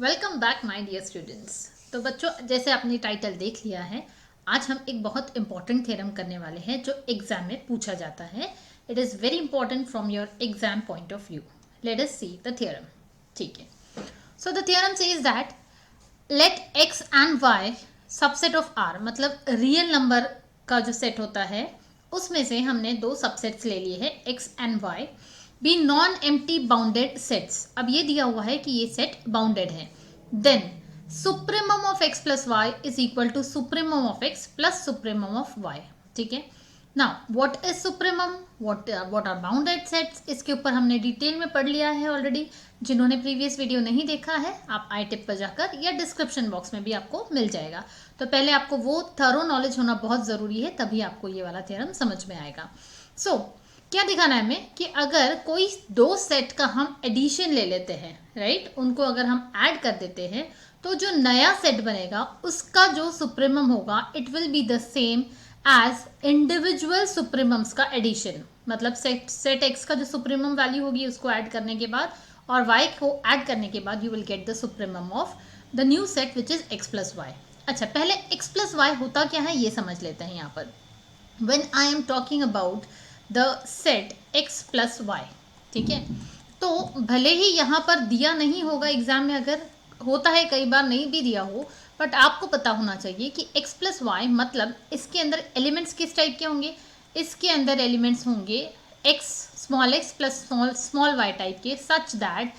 Welcome back my dear students. तो बच्चों, जैसे आपने टाइटल देख लिया है, आज हम एक बहुत इंपॉर्टेंट थ्योरम करने वाले हैं जो एग्जाम में पूछा जाता है। It is very important from your exam point of view. Let us see the theorem. ठीक है, so the theorem says that let X and Y subset of R, मतलब रियल नंबर का जो सेट होता है उसमें से हमने दो सबसेट्स ले लिए हैं, X and Y, be non empty bounded sets. अब ये दिया हुआ है कि ये सेट बाउंडेड है। Then supremum of X plus Y is equal to supremum of X plus supremum of Y. ठीक है, now what is supremum, what are bounded sets, इसके ऊपर हमने डिटेल में पढ़ लिया है ऑलरेडी। जिन्होंने प्रीवियस वीडियो नहीं देखा है, आप आई टिप पर जाकर या डिस्क्रिप्शन बॉक्स में भी आपको मिल जाएगा। तो पहले आपको वो थरो नॉलेज होना बहुत ज़रूरी है, तभी आपको ये वाला थ्योरम समझ में आएगा। सो क्या दिखाना है हमें कि अगर कोई दो सेट का हम एडिशन ले लेते हैं, राइट, उनको अगर हम ऐड कर देते हैं तो जो नया सेट बनेगा उसका जो सुप्रीमम होगा it will be the same as individual supremums का एडिशन। मतलब सेट एक्स का जो सुप्रीमम वैल्यू होगी उसको ऐड करने के बाद और वाई को ऐड करने के बाद you will get the supremum of the new set which is X plus Y. अच्छा, पहले एक्स प्लस वाई होता क्या है ये समझ लेते हैं यहाँ पर। when I am talking about the set x plus y, ठीक है, तो भले ही यहाँ पर दिया नहीं होगा एग्जाम में, अगर होता है कई बार नहीं भी दिया हो, बट आपको पता होना चाहिए कि x प्लस वाई मतलब इसके अंदर एलिमेंट्स किस टाइप के होंगे। इसके अंदर एलिमेंट्स होंगे x plus small y type के, such that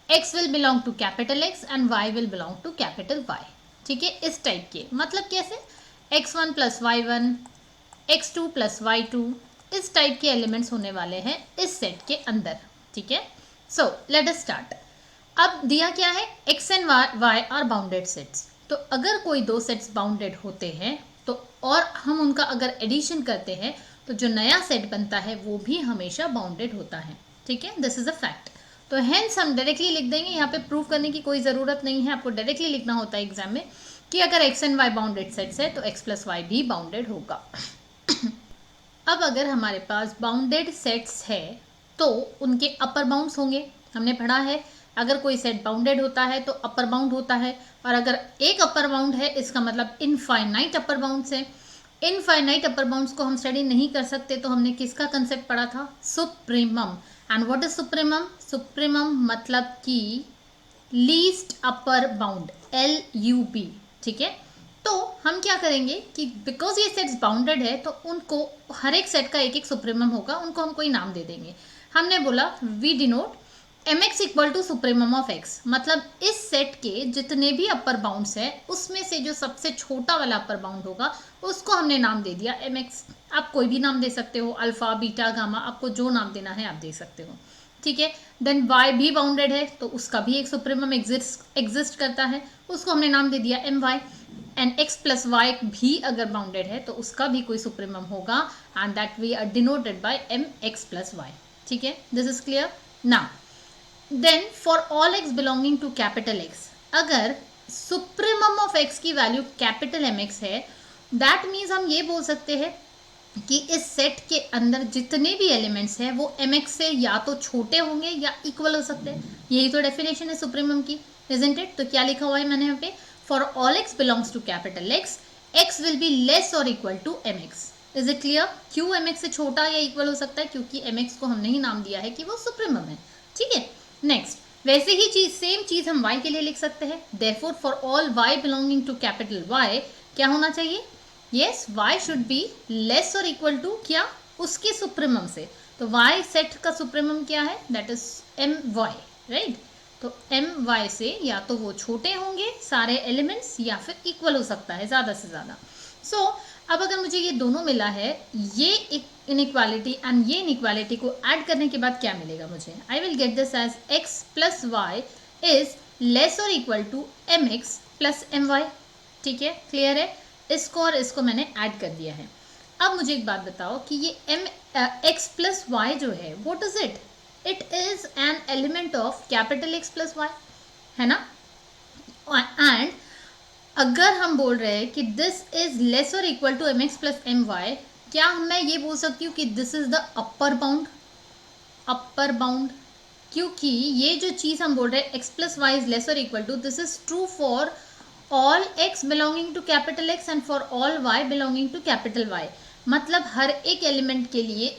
x will belong to capital x and y will belong to capital y। ठीक है, इस टाइप के, मतलब कैसे x1 plus y1, x2 plus y2, इस टाइप के एलिमेंट्स होने वाले हैं इस सेट के अंदर। ठीक है, सो लेट अस स्टार्ट। अब दिया क्या है, x and y are bounded sets. तो अगर कोई दो सेट्स बाउंडेड होते हैं तो और हम उनका अगर एडिशन करते हैं तो जो नया सेट बनता है वो भी हमेशा बाउंडेड होता है। ठीक है, दिस इज अ फैक्ट। तो हेंस हम डायरेक्टली लिख देंगे, यहाँ पे प्रूव करने की कोई ज़रूरत नहीं है, आपको डायरेक्टली लिखना होता है एग्जाम में कि अगर x and y bounded sets है तो x प्लस वाई भी बाउंडेड होगा। अब अगर हमारे पास बाउंडेड सेट्स है तो उनके अपर बाउंड्स होंगे। हमने पढ़ा है अगर कोई सेट बाउंडेड होता है तो अपर बाउंड होता है, और अगर एक अपर बाउंड है इसका मतलब इनफाइनाइट अपर बाउंड्स है। इनफाइनाइट अपर बाउंड्स को हम स्टडी नहीं कर सकते, तो हमने किसका कंसेप्ट पढ़ा था, supremum. And what is supremum, supremum मतलब कि लीस्ट अपर बाउंड, LUB। ठीक है, तो हम क्या करेंगे कि बिकॉज ये सेट्स बाउंडेड है तो उनको हर एक सेट का एक एक सुप्रीमम होगा, उनको हम कोई नाम दे देंगे। हमने बोला we denote mx equal to supremum of x, मतलब इस सेट के जितने भी अपर बाउंड्स है उसमें से जो सबसे छोटा वाला अपर बाउंड होगा उसको हमने नाम दे दिया mx। आप कोई भी नाम दे सकते हो, अल्फा बीटा गामा, आपको जो नाम देना है आप दे सकते हो। ठीक है, देन y भी बाउंडेड है तो उसका भी एक सुप्रीमम एग्जिस्ट करता है, उसको हमने नाम दे दिया my। And x plus Y भी अगर बाउंडेड है तो उसका भी कोई सुप्रीमम होगा, and that we are denoted by mx plus Y. ठीक है, this is clear now. Then for all x belonging to capital x, अगर सुप्रीमम ऑफ x की वैल्यू कैपिटल mx है, दैट मीन्स हम ये बोल सकते हैं कि इस सेट के अंदर जितने भी एलिमेंट्स हैं वो mx से या तो छोटे होंगे या इक्वल हो सकते हैं। यही तो डेफिनेशन है सुप्रीमम की, इजंट इट। तो क्या लिखा हुआ है मैंने यहाँ पे, for all x belongs to capital x, x will be less और equal to mx। Is it clear, क्यों mx से छोटा या इक्वल हो सकता है, क्योंकि mx को हमने ही नाम दिया है कि वो सुप्रीमम है। ठीक है, नेक्स्ट वैसे ही चीज, सेम चीज हम y के लिए लिख सकते हैं। Therefore for all y belonging to capital Y क्या होना चाहिए, yes, y should be less और इक्वल टू क्या, उसके सुप्रीमम से। तो y सेट का सुप्रीमम क्या है, दैट इज my, राइट। तो my से या तो वो छोटे होंगे सारे एलिमेंट्स या फिर इक्वल हो सकता है ज़्यादा से ज़्यादा। सो अब अगर मुझे ये दोनों मिला है, ये इनइक्वालिटी एंड ये इनइक्वालिटी को ऐड करने के बाद क्या मिलेगा मुझे, I will get this as x plus Y is less और equal to mx plus my। ठीक है, क्लियर है, इसको और इसको मैंने ऐड कर दिया है। अब मुझे एक बात बताओ कि ये x प्लस वाई जो है what is it, it is an element of capital x plus y, है ना। एंड अगर हम बोल रहे हैं कि दिस इज लेस और equal to mx plus my, क्या मैं ये बोल सकती हूँ कि this is the upper bound, upper bound, क्योंकि ये जो चीज़ हम बोल रहे हैं x plus Y is less और equal to, this is true for all x belonging to capital X and for all y belonging to capital Y। मतलब हर एक एलिमेंट के लिए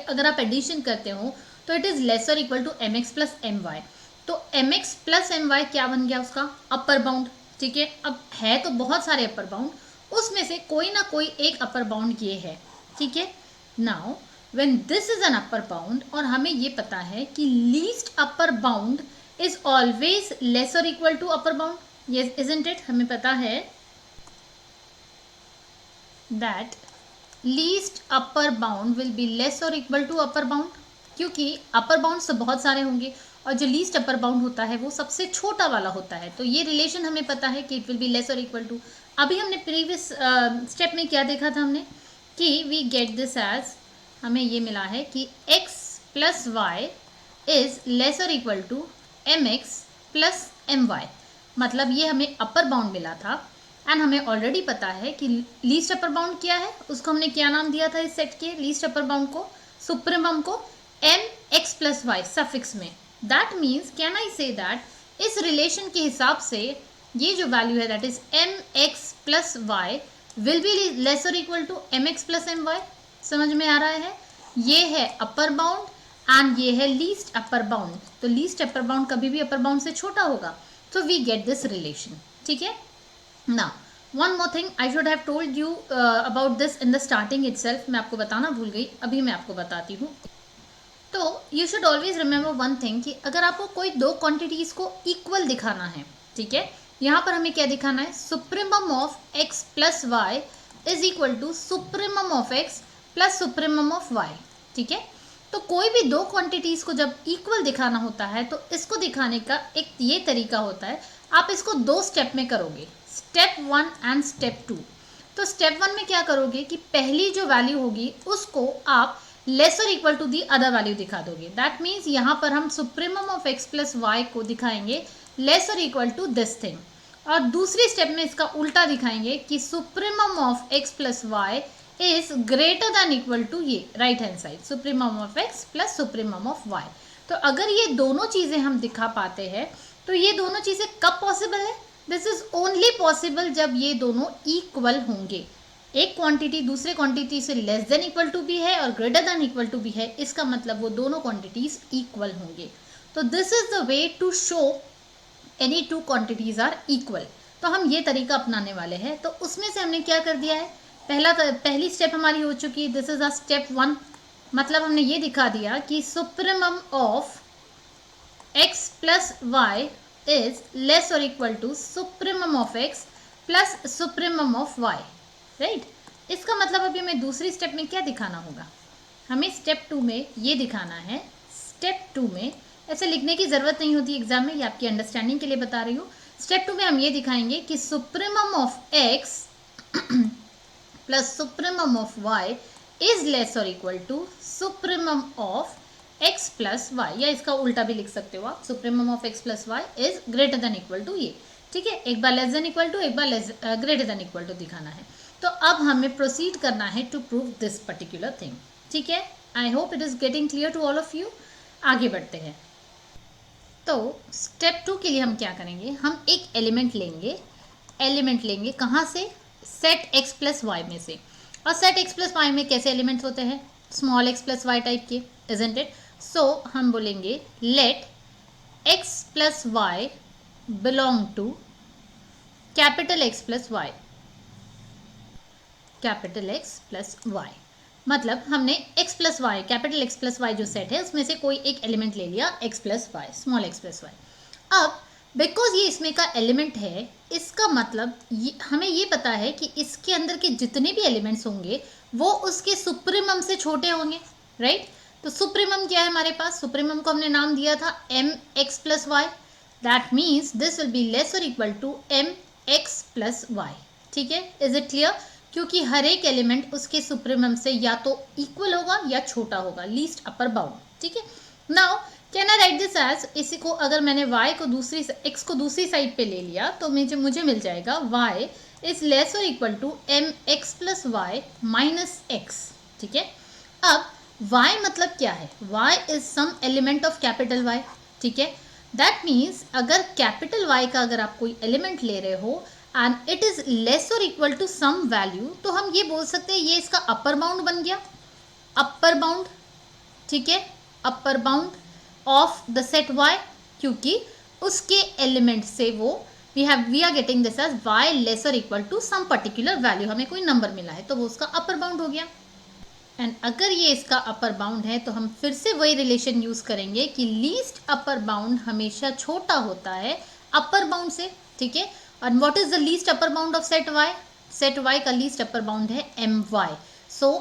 अगर आप एडिशन करते हो तो इट इज लेस और equal to M x plus m y. तो m x plus m y क्या बन गया उसका अपर बाउंड। ठीक है, अब है तो बहुत सारे अपर बाउंड, उसमें से कोई ना कोई एक अपर बाउंड ये है। ठीक है, now when this is an upper bound और हमें ये पता है कि least upper bound is always less और equal to upper bound, yes isn't it? हमें पता है that least upper bound will be less or equal to upper bound, क्योंकि अपर बाउंड तो बहुत सारे होंगे और जो लीस्ट अपर बाउंड होता है वो सबसे छोटा वाला होता है। तो ये रिलेशन हमें पता है कि इट विल बी लेस और इक्वल टू। अभी हमने प्रीवियस स्टेप में क्या देखा था हमने कि वी गेट दिस एज, हमें ये मिला है कि x plus Y is less और equal to M x plus m y. मतलब ये हमें अपर बाउंड मिला था एंड हमें ऑलरेडी पता है कि लीस्ट अपर बाउंड क्या है, उसको हमने क्या नाम दिया था इस सेट के लीस्ट अपर बाउंड को, सुप्रीमम को m x plus y suffix में। That means can I say that इस रिलेशन के हिसाब से ये जो वैल्यू है that is m x plus y will be less और equal to M x plus m y. समझ में आ रहा है? ये है अपर बाउंड एंड ये है लीस्ट अपर बाउंड। तो लीस्ट अपर बाउंड कभी भी अपर बाउंड से छोटा होगा, so we get this relation. ठीक है, now one more thing I should have told you about this in the starting itself, मैं आपको बताना भूल गई, अभी मैं आपको बताती हूँ। तो you should always remember one thing कि अगर आपको कोई दो क्वांटिटीज को इक्वल दिखाना है, ठीक है, यहाँ पर हमें क्या दिखाना है, supremum of x plus Y is equal to supremum of x plus supremum of y। ठीक है, तो कोई भी दो क्वांटिटीज को जब इक्वल दिखाना होता है तो इसको दिखाने का एक ये तरीका होता है, आप इसको दो स्टेप में करोगे, स्टेप 1 एंड स्टेप 2। तो स्टेप 1 में क्या करोगे कि पहली जो वैल्यू होगी उसको आप लेस और equal to the other value दिखा दोगे। दैट मीन्स यहाँ पर हम supremum of x plus Y को दिखाएंगे लेस और इक्वल टू दिस थिंग, और दूसरी स्टेप में इसका उल्टा दिखाएंगे कि supremum of x plus Y is greater than equal to ये right hand side, supremum of x plus supremum of y। तो अगर ये दोनों चीज़ें हम दिखा पाते हैं तो ये दोनों चीज़ें कब पॉसिबल है, दिस इज ओनली पॉसिबल जब ये दोनों इक्वल होंगे। एक क्वांटिटी दूसरे क्वांटिटी से लेस देन इक्वल टू भी है और ग्रेटर देन इक्वल टू भी है, इसका मतलब वो दोनों क्वांटिटीज इक्वल होंगे। तो this is the way to show any two quantities are equal. तो हम ये तरीका अपनाने वाले हैं। तो उसमें से हमने क्या कर दिया है, पहली स्टेप हमारी हो चुकी है, दिस इज अ स्टेप 1। मतलब हमने ये दिखा दिया कि supremum of x plus Y is less और equal to supremum of x plus supremum of y, right. इसका मतलब अभी हमें दूसरी स्टेप में क्या दिखाना होगा, हमें स्टेप 2 में ये दिखाना है। स्टेप 2 में ऐसे लिखने की ज़रूरत नहीं होती एग्जाम में, ये आपकी अंडरस्टैंडिंग के लिए बता रही हूँ। स्टेप 2 में हम ये दिखाएंगे कि supremum of x plus supremum of y is less और equal to supremum of x plus y, या इसका उल्टा भी लिख सकते हो आप, supremum of x plus Y is greater than equal to ये। ठीक है, एक बार लेस देन इक्वल टू, एक बार ग्रेटर देन इक्वल टू दिखाना है। तो अब हमें प्रोसीड करना है to prove this particular thing. ठीक है, I hope it is getting clear to all of you. आगे बढ़ते हैं। तो स्टेप 2 के लिए हम क्या करेंगे, हम एक एलिमेंट लेंगे कहाँ से, सेट x प्लस वाई में से। और सेट x प्लस वाई में कैसे एलिमेंट्स होते हैं, small x plus Y type के, इजंट इट। सो हम बोलेंगे let x plus Y belong to capital X plus Y, capital X plus Y. मतलब हमने x plus Y, capital X plus Y जो सेट है उसमें से कोई एक एलिमेंट ले लिया, x plus Y, small x plus Y. अब बिकॉज ये इसमें का एलिमेंट है, इसका मतलब हमें ये पता है कि इसके अंदर के जितने भी एलिमेंट्स होंगे वो उसके सुप्रीमम से छोटे होंगे, राइट। तो सुप्रीमम क्या है हमारे पास, सुप्रीमम को हमने नाम दिया था m x plus y. That means this will be less और equal to M x plus Y. ठीक है, इज इट क्लियर? क्योंकि हर एक एलिमेंट उसके सुप्रीमम से या तो इक्वल होगा या छोटा होगा, लीस्ट अपर बाउंड। ठीक है, now can I write this as, इसी को अगर मैंने y को x को दूसरी साइड पे ले लिया तो मुझे मिल जाएगा y इज लेस और equal to M x plus Y minus X. ठीक है, अब y मतलब क्या है, y is some element of capital Y, ठीक है। दैट मीन्स अगर कैपिटल Y का अगर आप कोई एलिमेंट ले रहे हो एंड इट इज लेस और इक्वल टू सम वैल्यू, तो हम ये बोल सकते हैं ये इसका अपर बाउंड बन गया, अपर बाउंड, ठीक है, upper bound of the set Y, क्योंकि उसके एलिमेंट से वो we are getting this as y less और equal to some particular value, हमें कोई नंबर मिला है तो वो उसका अपर बाउंड हो गया। एंड अगर ये इसका अपर बाउंड है तो हम फिर से वही रिलेशन यूज करेंगे कि लीस्ट अपर बाउंड हमेशा छोटा होता है अपर बाउंड से, ठीक है। और what is the least upper bound of set y, set y का लीस्ट अपर बाउंड है my, so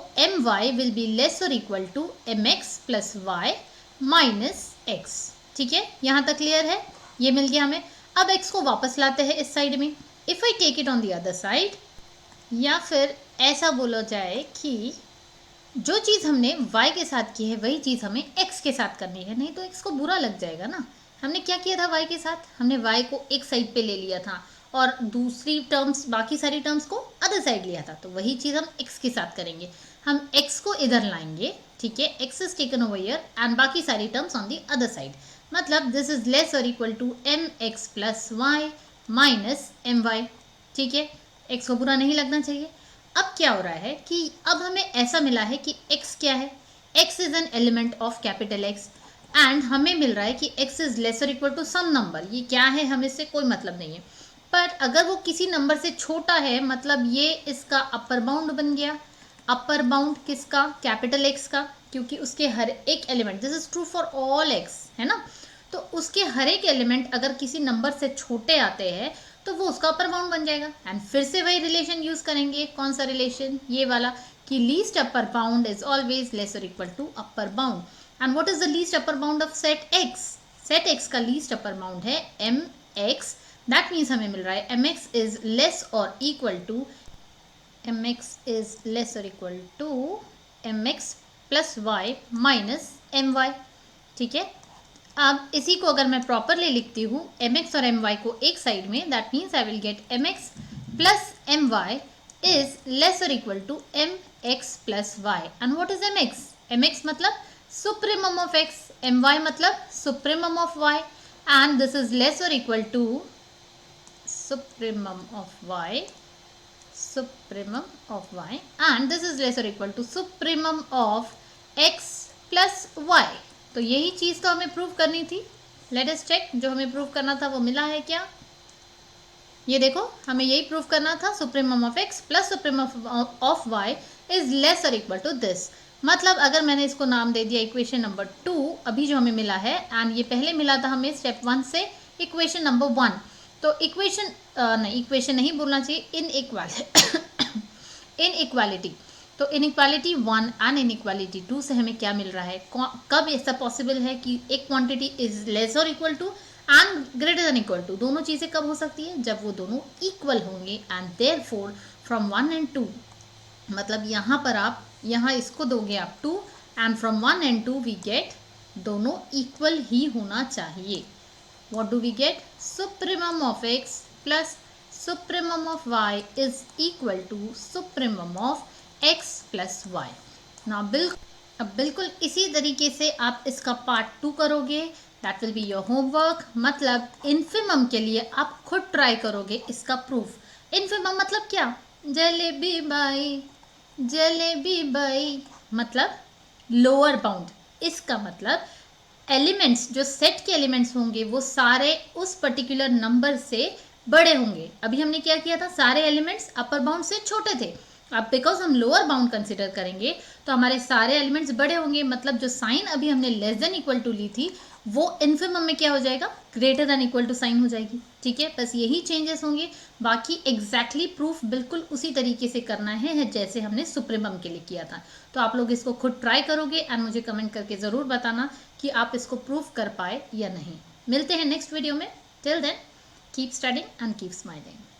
my will be less और equal to mx plus y minus x, ठीक है। यहाँ तक क्लियर है, ये मिल गया हमें। अब x को वापस लाते हैं इस साइड में, if I take it on the other side, या फिर ऐसा बोला जाए कि जो चीज़ हमने y के साथ की है वही चीज़ हमें x के साथ करनी है, नहीं तो x को बुरा लग जाएगा ना। हमने क्या किया था y के साथ, हमने y को एक साइड पे ले लिया था और दूसरी टर्म्स, बाकी सारी टर्म्स को अदर साइड लिया था, तो वही चीज़ हम x के साथ करेंगे। हम x को इधर लाएंगे, ठीक है, x is taken over here and बाकी सारी terms on the other side, मतलब दिस इज लेस और equal to mx plus y minus my, ठीक है। x को बुरा नहीं लगना चाहिए। अब क्या हो रहा है कि अब हमें ऐसा मिला है कि x क्या है, x is an element of capital X and हमें मिल रहा है कि x इज लेस और इक्वल टू सम नंबर, ये क्या है हमें से कोई मतलब नहीं है, पर अगर वो किसी नंबर से छोटा है मतलब ये इसका अपर बाउंड बन गया। अपर बाउंड किसका, कैपिटल X का, क्योंकि उसके हर एक element, this is true for all x, है ना, तो उसके हर एक एलिमेंट अगर किसी नंबर से छोटे आते हैं तो वो उसका अपर बाउंड बन जाएगा। एंड फिर से वही रिलेशन यूज करेंगे, कौन सा रिलेशन, ये वाला, कि least upper bound is always less और equal to upper bound. And what is the least upper bound of set x, set x का लीस्ट अपर बाउंड है mx, दैट मीन्स हमें मिल रहा है mx इज लेस और equal to mx plus y minus my, ठीक है। अब इसी को अगर मैं प्रॉपरली लिखती हूँ mx और my को एक साइड में, that means I will get mx plus my is less और equal to mx plus y। And what is mx, mx मतलब सुप्रीमम ऑफ x, my मतलब supremum of y, and this is less और equal to supremum of y and this is less or equal to supremum of x plus y। तो यही चीज तो हमें prove करनी थी। लेट अस चेक, जो हमें प्रूव करना था वो मिला है क्या, ये देखो, हमें यही प्रूव करना था, supremum of x plus supremum of y is less और इक्वल टू दिस। मतलब अगर मैंने इसको नाम दे दिया इक्वेशन नंबर 2 अभी जो हमें मिला है, एंड ये पहले मिला था हमें स्टेप 1 से इक्वेशन नंबर 1, तो इक्वेशन नहीं बोलना चाहिए, इनइक्वालिटी। तो इनइक्वालिटी 1 एंड इनइक्वालिटी 2 से हमें क्या मिल रहा है, कब ऐसा पॉसिबल है कि एक क्वांटिटी इज लेस और equal to and greater than equal to, दोनों चीज़ें कब हो सकती है, जब वो दोनों इक्वल होंगे। एंड देयरफॉर फ्रॉम 1 and 2, मतलब यहाँ पर आप यहाँ इसको दोगे आप 2 and from 1 and 2 we get दोनों इक्वल ही होना चाहिए। What do we get? Supremum of x plus supremum of y is equal to supremum of x plus y. Now अब बिल्कुल इसी तरीके से आप इसका पार्ट 2 करोगे, that will be your homework. मतलब इन्फिमम के लिए आप खुद ट्राई करोगे इसका प्रूफ। इन्फिमम मतलब क्या, जलेबी बाई मतलब लोअर बाउंड, इसका मतलब एलिमेंट्स, जो सेट के एलिमेंट्स होंगे वो सारे उस पर्टिकुलर नंबर से बड़े होंगे। अभी हमने क्या किया था, सारे एलिमेंट्स अपर बाउंड से छोटे थे, अब बिकॉज हम लोअर बाउंड कंसिडर करेंगे तो हमारे सारे एलिमेंट्स बड़े होंगे, मतलब जो साइन अभी हमने लेस देन इक्वल टू ली थी वो इन्फिमम में क्या हो जाएगा, greater than equal to sign हो जाएगी, ठीक है। बस यही चेंजेस होंगे, बाकी एग्जैक्टली प्रूफ बिल्कुल उसी तरीके से करना है जैसे हमने सुप्रीमम के लिए किया था। तो आप लोग इसको खुद ट्राई करोगे एंड मुझे कमेंट करके ज़रूर बताना कि आप इसको प्रूफ कर पाए या नहीं। मिलते हैं नेक्स्ट वीडियो में, till then keep studying and keep smiling.